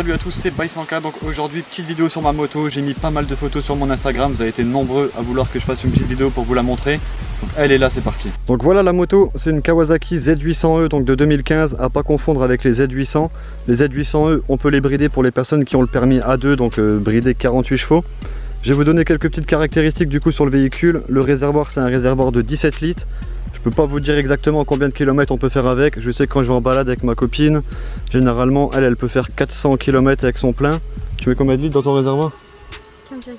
salut à tous, c'est By100K. Donc aujourd'hui, petite vidéo sur ma moto. J'ai mis pas mal de photos sur mon Instagram. Vous avez été nombreux à vouloir que je fasse une petite vidéo pour vous la montrer. Donc elle est là, c'est parti. Donc voilà la moto, c'est une Kawasaki Z800E donc de 2015, à pas confondre avec les Z800. Les Z800E, on peut les brider pour les personnes qui ont le permis A2, donc brider 48 chevaux. Je vais vous donner quelques petites caractéristiques du coup sur le véhicule. Le réservoir, c'est un réservoir de 17 litres. Je peux pas vous dire exactement combien de kilomètres on peut faire avec. Je sais que quand je vais en balade avec ma copine, généralement elle peut faire 400 km avec son plein. Tu mets combien de litres dans ton réservoir? 15,6.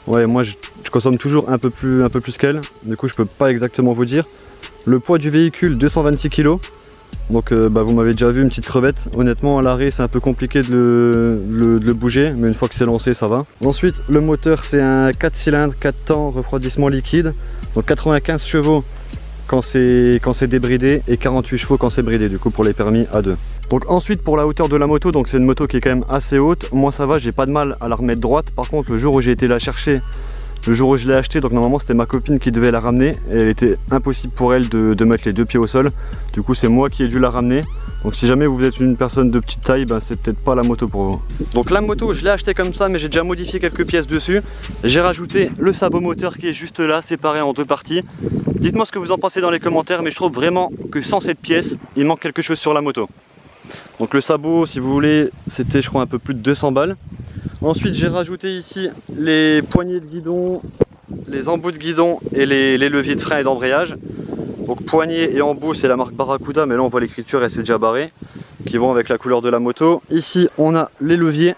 Ouais, moi je consomme toujours un peu plus qu'elle. Du coup je peux pas exactement vous dire. Le poids du véhicule, 226 kg. Donc vous m'avez déjà vu, une petite crevette. Honnêtement à l'arrêt c'est un peu compliqué de le bouger, mais une fois que c'est lancé ça va. Ensuite le moteur, c'est un 4 cylindres, 4 temps, refroidissement liquide. Donc 95 chevaux quand c'est débridé et 48 chevaux quand c'est bridé, du coup pour les permis A2. Donc ensuite pour la hauteur de la moto, donc c'est une moto qui est quand même assez haute. Moi ça va, j'ai pas de mal à la remettre droite. Par contre le jour où j'ai été la chercher, le jour où je l'ai acheté, donc normalement c'était ma copine qui devait la ramener, et elle était impossible pour elle de mettre les deux pieds au sol. Du coup c'est moi qui ai dû la ramener. Donc si jamais vous êtes une personne de petite taille, c'est peut-être pas la moto pour vous. Donc la moto je l'ai achetée comme ça, mais j'ai déjà modifié quelques pièces dessus. J'ai rajouté le sabot moteur qui est juste là, séparé en deux parties. Dites-moi ce que vous en pensez dans les commentaires, mais je trouve vraiment que sans cette pièce, il manque quelque chose sur la moto. Donc le sabot, si vous voulez, c'était je crois un peu plus de 200 balles. Ensuite j'ai rajouté ici les poignées de guidon, les embouts de guidon et les leviers de frein et d'embrayage. Donc poignées et embouts, c'est la marque Barracuda, mais là on voit l'écriture et c'est déjà barré, qui vont avec la couleur de la moto. Ici on a les leviers,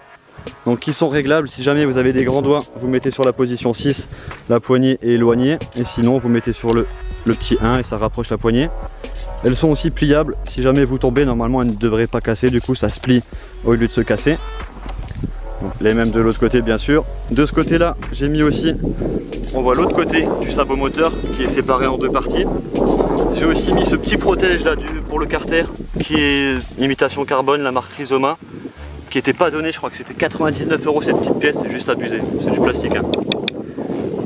donc qui sont réglables. Si jamais vous avez des grands doigts, vous mettez sur la position 6, la poignée est éloignée, et sinon vous mettez sur le petit 1 et ça rapproche la poignée. Elles sont aussi pliables, si jamais vous tombez, normalement elles ne devraient pas casser, du coup ça se plie au lieu de se casser. Donc, les mêmes de l'autre côté bien sûr. De ce côté là, j'ai mis aussi, on voit l'autre côté du sabot moteur qui est séparé en deux parties. J'ai aussi mis ce petit protège là pour le carter, qui est imitation carbone, la marque Rizoma, qui n'était pas donné, je crois que c'était 99 € cette petite pièce, c'est juste abusé, c'est du plastique hein.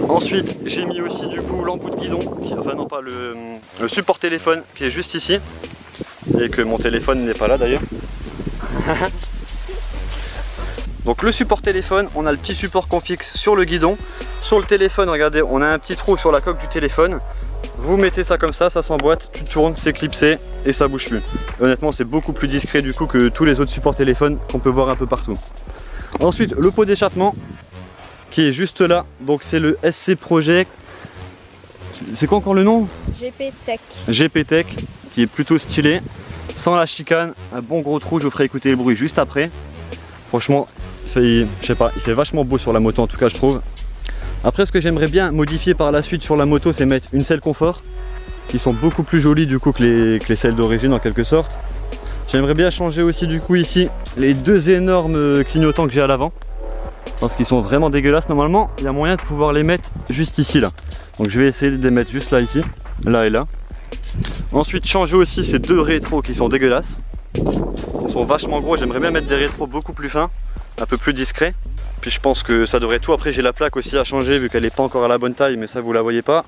Ensuite j'ai mis aussi du coup l'embout de guidon, enfin non pas le support téléphone qui est juste ici, et que mon téléphone n'est pas là d'ailleurs. Donc le support téléphone, on a le petit support qu'on fixe sur le guidon. Sur le téléphone, regardez, on a un petit trou sur la coque du téléphone. Vous mettez ça comme ça s'emboîte, tu tournes, c'est clipsé et ça bouge plus. Honnêtement c'est beaucoup plus discret du coup que tous les autres supports téléphones qu'on peut voir un peu partout. Ensuite le pot d'échappement qui est juste là, donc c'est le SC Project. C'est quoi encore le nom? GP Tech. GP Tech, qui est plutôt stylé, sans la chicane, un bon gros trou, je vous ferai écouter le bruit juste après. Franchement, je sais pas, il fait vachement beau sur la moto en tout cas je trouve. Après ce que j'aimerais bien modifier par la suite sur la moto, c'est mettre une selle confort, qui sont beaucoup plus jolies du coup que les selles d'origine en quelque sorte. J'aimerais bien changer aussi du coup ici les deux énormes clignotants que j'ai à l'avant, parce qu'ils sont vraiment dégueulasses. Normalement il y a moyen de pouvoir les mettre juste ici là. Donc je vais essayer de les mettre juste là ici, là et là. Ensuite changer aussi ces deux rétros qui sont dégueulasses. Ils sont vachement gros, j'aimerais bien mettre des rétros beaucoup plus fins, un peu plus discrets. Puis je pense que ça devrait tout. Après j'ai la plaque aussi à changer vu qu'elle n'est pas encore à la bonne taille, mais ça vous la voyez pas.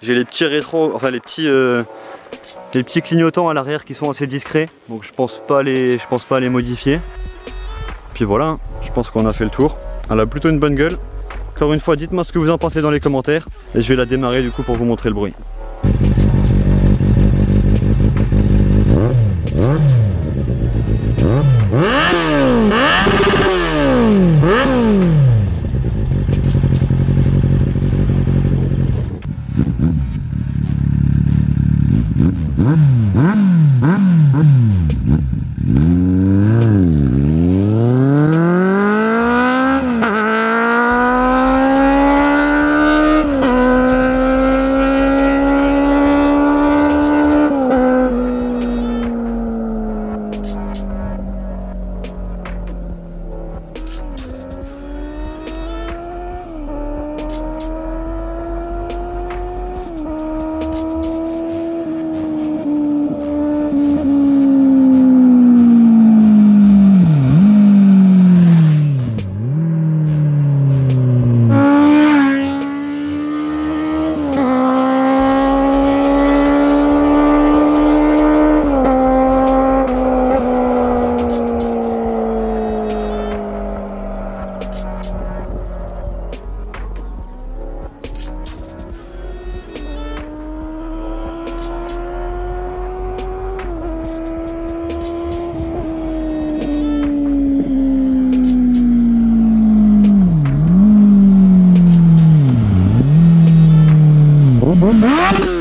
J'ai les petits rétros, enfin les petits clignotants à l'arrière qui sont assez discrets, donc je pense pas les modifier. Puis voilà, je pense qu'on a fait le tour. Elle a plutôt une bonne gueule. Encore une fois, dites-moi ce que vous en pensez dans les commentaires, et je vais la démarrer du coup pour vous montrer le bruit. Bye.